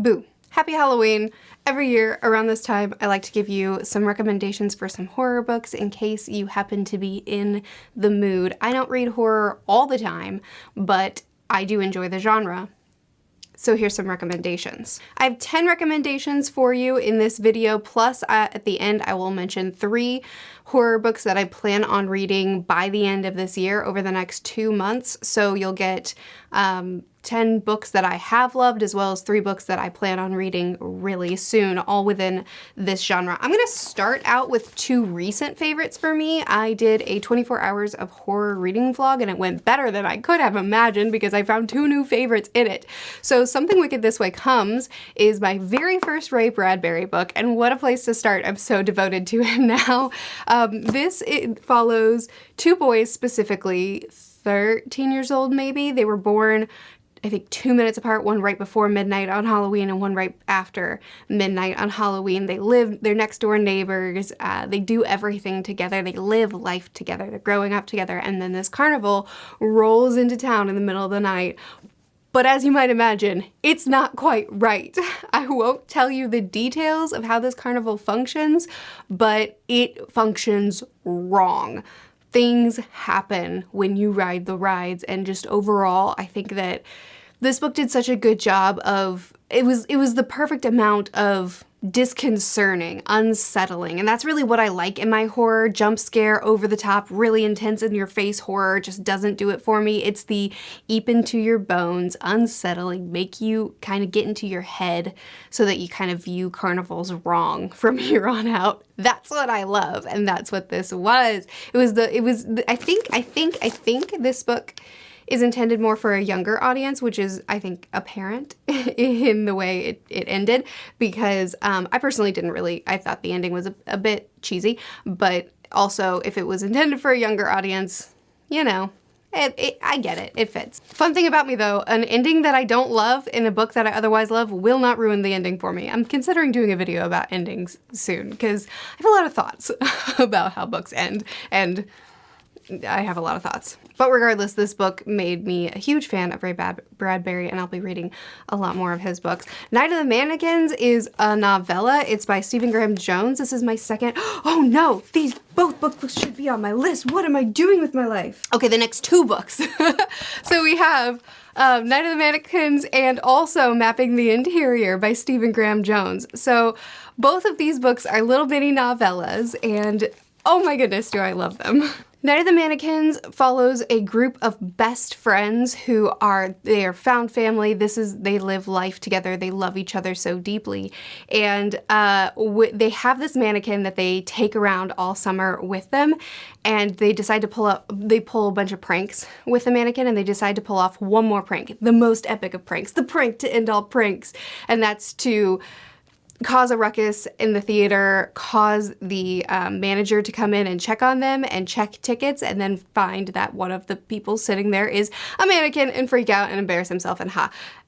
Boo. Happy Halloween. Every year around this time, I like to give you some recommendations for some horror books in case you happen to be in the mood. I don't read horror all the time, but I do enjoy the genre. So here's some recommendations. I have 10 recommendations for you in this video, plus at the end I will mention 3 horror books that I plan on reading by the end of this year over the next 2 months. So you'll get 10 books that I have loved, as well as 3 books that I plan on reading really soon, all within this genre. I'm gonna start out with 2 recent favorites for me. I did a 24 hours of horror reading vlog and it went better than I could have imagined because I found 2 new favorites in it. So Something Wicked This Way Comes is my very first Ray Bradbury book, and what a place to start. I'm so devoted to it now. It follows 2 boys, specifically 13 years old maybe. They were born I think 2 minutes apart, one right before midnight on Halloween and one right after midnight on Halloween. They're next door neighbors, they do everything together, they live life together, they're growing up together, and then this carnival rolls into town in the middle of the night. But as you might imagine, it's not quite right. I won't tell you the details of how this carnival functions, but it functions wrong. Things happen when you ride the rides, and just overall, I think that this book did such a good job of, it was the perfect amount of disconcerting, unsettling, and that's really what I like in my horror. Jump scare, over the top, really intense in your face horror just doesn't do it for me. It's the eep into your bones, unsettling, make you kind of get into your head so that you kind of view carnivals wrong from here on out. That's what I love, and that's what this was. I think this book is intended more for a younger audience, which is, I think, apparent in the way it ended, because I personally I thought the ending was a bit cheesy, but also if it was intended for a younger audience, you know, I get it, it fits. Fun thing about me though, an ending that I don't love in a book that I otherwise love will not ruin the ending for me. I'm considering doing a video about endings soon, because I have a lot of thoughts about how books end, and I have a lot of thoughts. But regardless, this book made me a huge fan of Ray Bradbury, and I'll be reading a lot more of his books. Night of the Mannequins is a novella. It's by Stephen Graham Jones. This is my second. Oh no, both books should be on my list. What am I doing with my life? Okay, the next 2 books. So we have Night of the Mannequins and also Mapping the Interior by Stephen Graham Jones. So both of these books are little bitty novellas, and oh my goodness, do I love them. Night of the Mannequins follows a group of best friends who are found family. They live life together. They love each other so deeply. And they have this mannequin that they take around all summer with them, and they decide to pull a bunch of pranks with the mannequin, and they decide to pull off one more prank, the most epic of pranks, the prank to end all pranks. And that's to cause a ruckus in the theater, cause the manager to come in and check on them and check tickets, and then find that one of the people sitting there is a mannequin and freak out and embarrass himself, and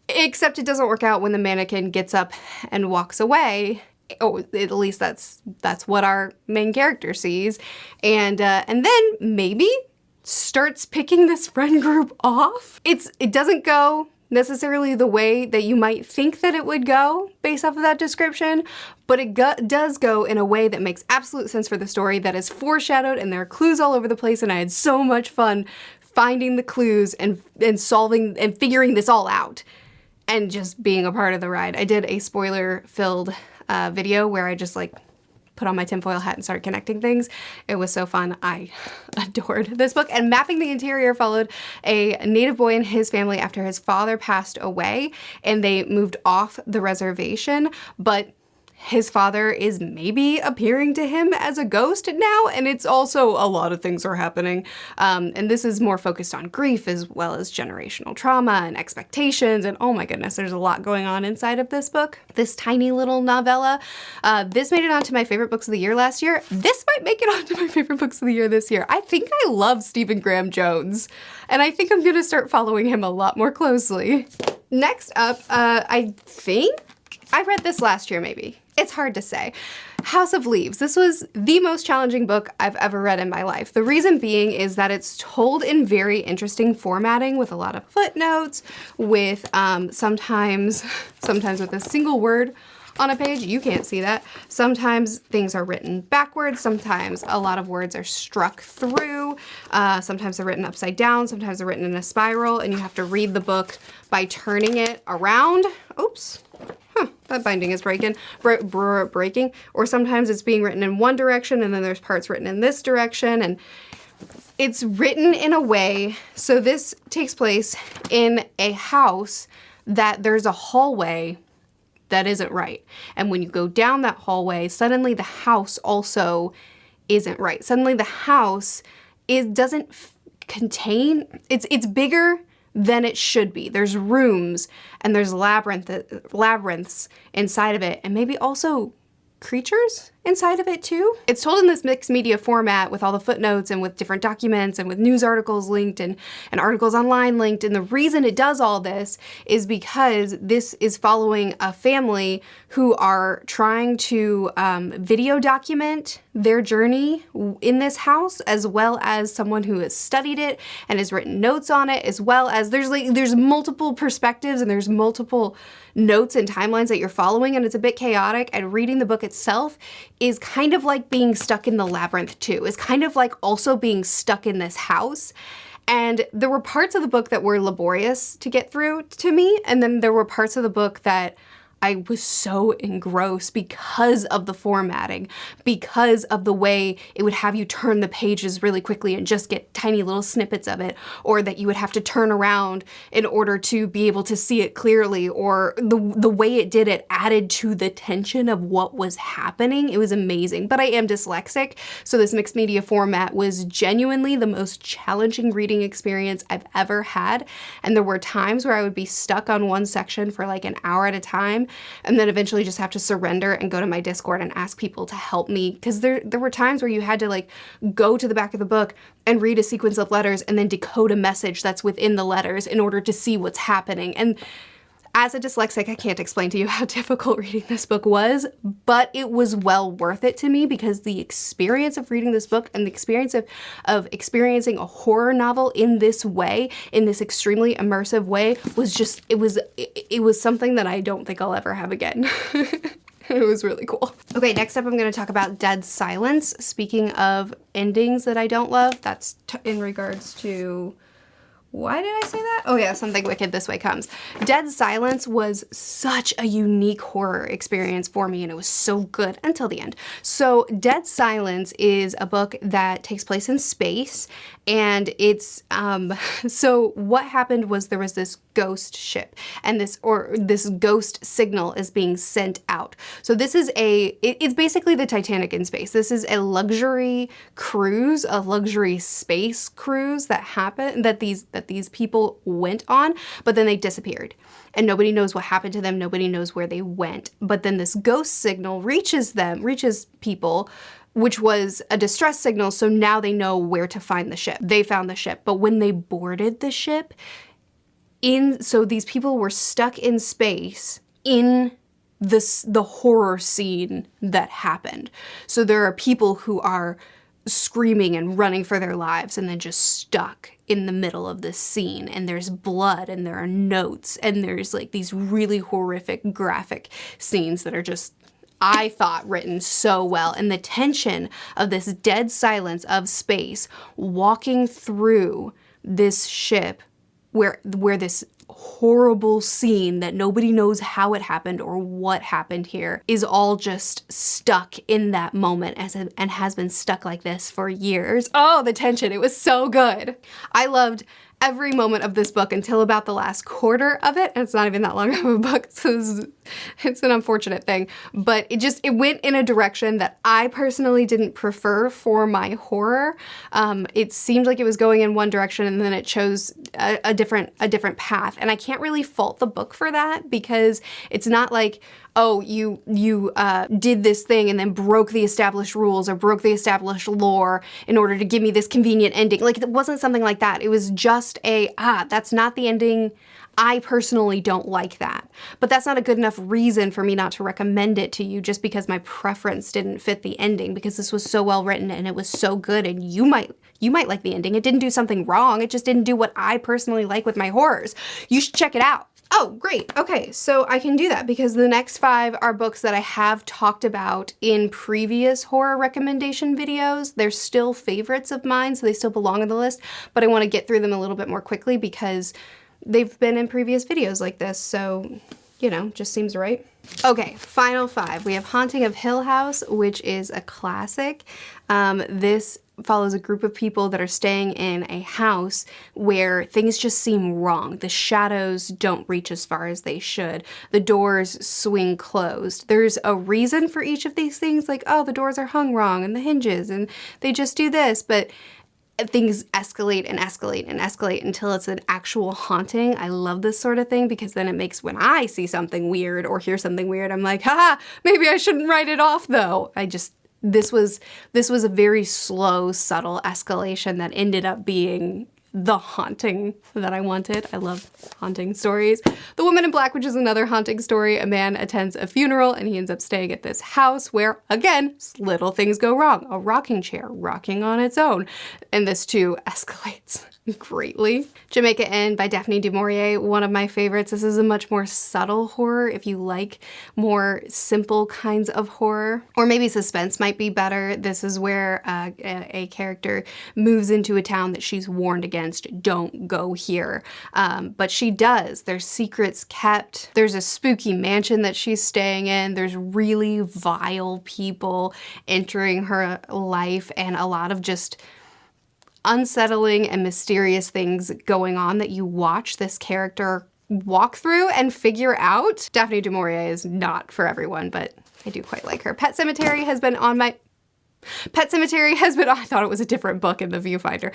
Except it doesn't work out when the mannequin gets up and walks away. Oh, at least that's what our main character sees. And then maybe starts picking this friend group off. It doesn't go necessarily the way that you might think that it would go based off of that description, but it does go in a way that makes absolute sense for the story, that is foreshadowed, and there are clues all over the place, and I had so much fun finding the clues and solving and figuring this all out and just being a part of the ride. I did a spoiler-filled video where I just put on my tinfoil hat and started connecting things. It was so fun. I adored this book. And Mapping the Interior followed a native boy and his family after his father passed away, and they moved off the reservation, but his father is maybe appearing to him as a ghost now, and it's also a lot of things are happening. And this is more focused on grief as well as generational trauma and expectations, and oh my goodness, there's a lot going on inside of this book. This tiny little novella. This made it onto my favorite books of the year last year. This might make it onto my favorite books of the year this year. I think I love Stephen Graham Jones, and I think I'm gonna start following him a lot more closely. Next up, I think I read this last year maybe. It's hard to say. House of Leaves. This was the most challenging book I've ever read in my life. The reason being is that it's told in very interesting formatting with a lot of footnotes, with sometimes with a single word on a page. You can't see that. Sometimes things are written backwards. Sometimes a lot of words are struck through. Sometimes they're written upside down. Sometimes they're written in a spiral, and you have to read the book by turning it around. Oops. That binding is breaking. Or sometimes it's being written in one direction, and then there's parts written in this direction, and it's written in a way. So this takes place in a house that there's a hallway that isn't right. And when you go down that hallway, suddenly the house also isn't right. Suddenly the house doesn't contain, it's bigger than it should be. There's rooms and there's labyrinths inside of it, and maybe also creatures inside of it too. It's told in this mixed media format with all the footnotes and with different documents and with news articles linked and articles online linked. And the reason it does all this is because this is following a family who are trying to video document their journey in this house, as well as someone who has studied it and has written notes on it, as well as there's multiple perspectives and there's multiple notes and timelines that you're following, and it's a bit chaotic. And reading the book itself is kind of like being stuck in the labyrinth too. It's kind of like also being stuck in this house. And there were parts of the book that were laborious to get through to me, and then there were parts of the book that I was so engrossed because of the formatting, because of the way it would have you turn the pages really quickly and just get tiny little snippets of it, or that you would have to turn around in order to be able to see it clearly, or the way it did it added to the tension of what was happening. It was amazing. But I am dyslexic, so this mixed media format was genuinely the most challenging reading experience I've ever had. And there were times where I would be stuck on one section for like an hour at a time, and then eventually just have to surrender and go to my Discord and ask people to help me, because there were times where you had to like go to the back of the book and read a sequence of letters and then decode a message that's within the letters in order to see what's happening. And as a dyslexic, I can't explain to you how difficult reading this book was, but it was well worth it to me, because the experience of reading this book and the experience of experiencing a horror novel in this way, in this extremely immersive way, was just, it was something that I don't think I'll ever have again. It was really cool. Okay, next up I'm going to talk about Dead Silence. Speaking of endings that I don't love, that's in regards to... Why did I say that? Oh yeah, Something Wicked This Way Comes. Dead Silence was such a unique horror experience for me, and it was so good until the end. So Dead Silence is a book that takes place in space, and it's, so what happened was there was this ghost ship, and this ghost signal is being sent out. So this is it's basically the Titanic in space. This is a luxury cruise, a luxury space cruise that these people went on, but then they disappeared. And nobody knows what happened to them. Nobody knows where they went. But then this ghost signal reaches people, which was a distress signal. So now they know where to find the ship. They found the ship. But when they boarded the ship, so these people were stuck in space in the horror scene that happened. So there are people who are screaming and running for their lives and then just stuck in the middle of this scene, and there's blood and there are notes and there's like these really horrific graphic scenes that are just, I thought, written so well. And the tension of this dead silence of space walking through this ship where this horrible scene that nobody knows how it happened or what happened here is all just stuck in that moment and has been stuck like this for years. Oh, the tension. It was so good. I loved every moment of this book until about the last quarter of it. And it's not even that long of a book, so it's an unfortunate thing. But it went in a direction that I personally didn't prefer for my horror. It seemed like it was going in one direction, and then it chose a different path. And I can't really fault the book for that, because it's not like, oh, you did this thing and then broke the established rules or broke the established lore in order to give me this convenient ending. Like, it wasn't something like that. It was just that's not the ending I personally don't like that. But that's not a good enough reason for me not to recommend it to you just because my preference didn't fit the ending, because this was so well written and it was so good, and you might like the ending. It didn't do something wrong. It just didn't do what I personally like with my horrors. You should check it out. Oh, great. Okay, so I can do that because the next 5 are books that I have talked about in previous horror recommendation videos. They're still favorites of mine, so they still belong on the list, but I want to get through them a little bit more quickly because they've been in previous videos like this, so, you know, just seems right. Okay, final 5. We have Haunting of Hill House, which is a classic. This follows a group of people that are staying in a house where things just seem wrong. The shadows don't reach as far as they should. The doors swing closed. There's a reason for each of these things, like, oh, the doors are hung wrong and the hinges and they just do this, but things escalate and escalate and escalate until it's an actual haunting. I love this sort of thing because then it makes, when I see something weird or hear something weird, I'm like, haha, maybe I shouldn't write it off though. This was a very slow, subtle escalation that ended up being the haunting that I wanted. I love haunting stories. The Woman in Black, which is another haunting story. A man attends a funeral and he ends up staying at this house where, again, little things go wrong. A rocking chair rocking on its own. And this too escalates greatly. Jamaica Inn by Daphne du Maurier, one of my favorites. This is a much more subtle horror if you like more simple kinds of horror. Or maybe suspense might be better. This is where a character moves into a town that she's warned against. Don't go here. But she does. There's secrets kept. There's a spooky mansion that she's staying in. There's really vile people entering her life and a lot of just unsettling and mysterious things going on that you watch this character walk through and figure out. Daphne du Maurier is not for everyone, but I do quite like her. Pet Sematary has been on my I thought it was a different book in the viewfinder,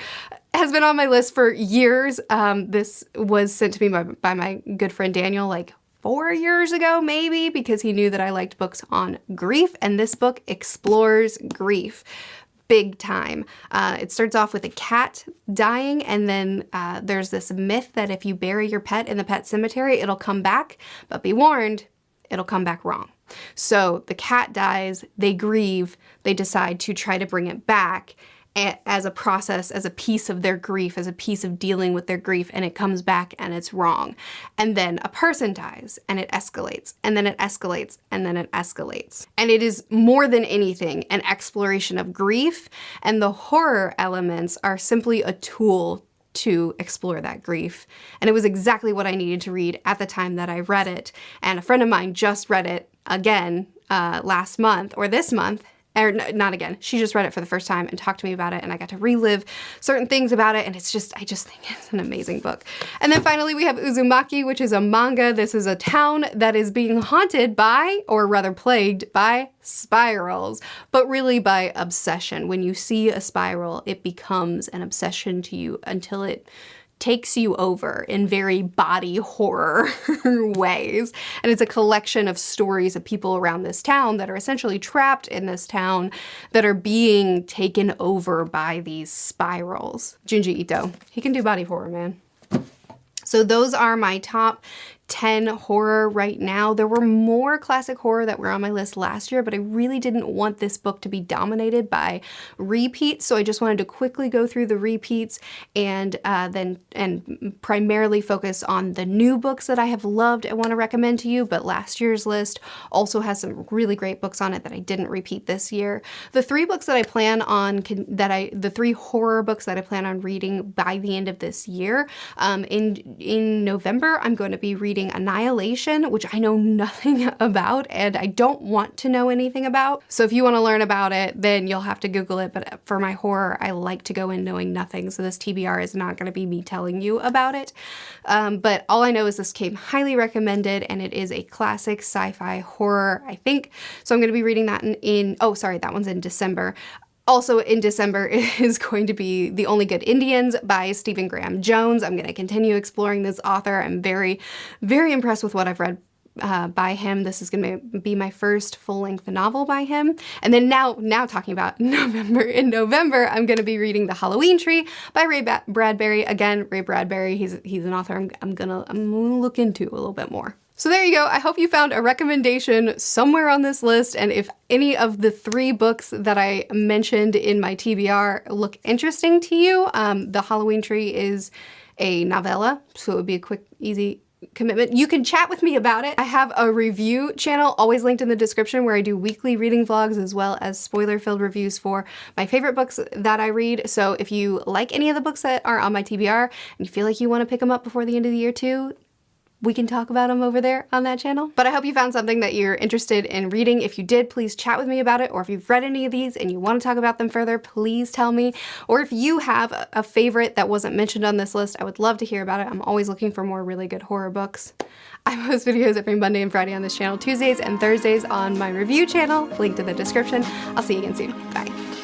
has been on my list for years. This was sent to me by my good friend Daniel like 4 years ago, maybe, because he knew that I liked books on grief, and this book explores grief big time. It starts off with a cat dying, and then there's this myth that if you bury your pet in the pet cemetery, it'll come back, but be warned, it'll come back wrong. So the cat dies, they grieve, they decide to try to bring it back as a process, as a piece of their grief, as a piece of dealing with their grief, and it comes back and it's wrong. And then a person dies and it escalates, and then it escalates, and then it escalates. And it is more than anything an exploration of grief, and the horror elements are simply a tool to explore that grief. And it was exactly what I needed to read at the time that I read it. And a friend of mine just read it again last month, or this month, or not again. She just read it for the first time and talked to me about it, and I got to relive certain things about it, and I just think it's an amazing book. And then finally we have Uzumaki, which is a manga. This is a town that is being haunted by, or rather plagued by, spirals, but really by obsession. When you see a spiral, it becomes an obsession to you until it takes you over in very body horror ways. And it's a collection of stories of people around this town that are essentially trapped in this town that are being taken over by these spirals. Junji Ito, he can do body horror, man. So those are my top 10 horror right now. There were more classic horror that were on my list last year, but I really didn't want this book to be dominated by repeats, so I just wanted to quickly go through the repeats and primarily focus on the new books that I have loved and want to recommend to you. But last year's list also has some really great books on it that I didn't repeat this year. The 3 books that I plan on, the 3 horror books that I plan on reading by the end of this year, in November, I'm going to be reading Annihilation, which I know nothing about and I don't want to know anything about. So if you want to learn about it, then you'll have to Google it. But for my horror, I like to go in knowing nothing. So this TBR is not going to be me telling you about it. But all I know is this came highly recommended and it is a classic sci-fi horror, I think. So I'm going to be reading that that one's in December. Also in December is going to be The Only Good Indians by Stephen Graham Jones. I'm going to continue exploring this author. I'm very, very impressed with what I've read by him. This is going to be my first full-length novel by him. And then now talking about November. In November, I'm going to be reading The Halloween Tree by Ray Bradbury. Again, Ray Bradbury, he's an author I'm gonna look into a little bit more. So there you go. I hope you found a recommendation somewhere on this list, and if any of the 3 books that I mentioned in my TBR look interesting to you, The Halloween Tree is a novella, so it would be a quick, easy commitment. You can chat with me about it. I have a review channel, always linked in the description, where I do weekly reading vlogs as well as spoiler-filled reviews for my favorite books that I read. So if you like any of the books that are on my TBR and you feel like you want to pick them up before the end of the year too, we can talk about them over there on that channel. But I hope you found something that you're interested in reading. If you did, please chat with me about it. Or if you've read any of these and you want to talk about them further, please tell me. Or if you have a favorite that wasn't mentioned on this list, I would love to hear about it. I'm always looking for more really good horror books. I post videos every Monday and Friday on this channel, Tuesdays and Thursdays on my review channel, linked in the description. I'll see you again soon. Bye.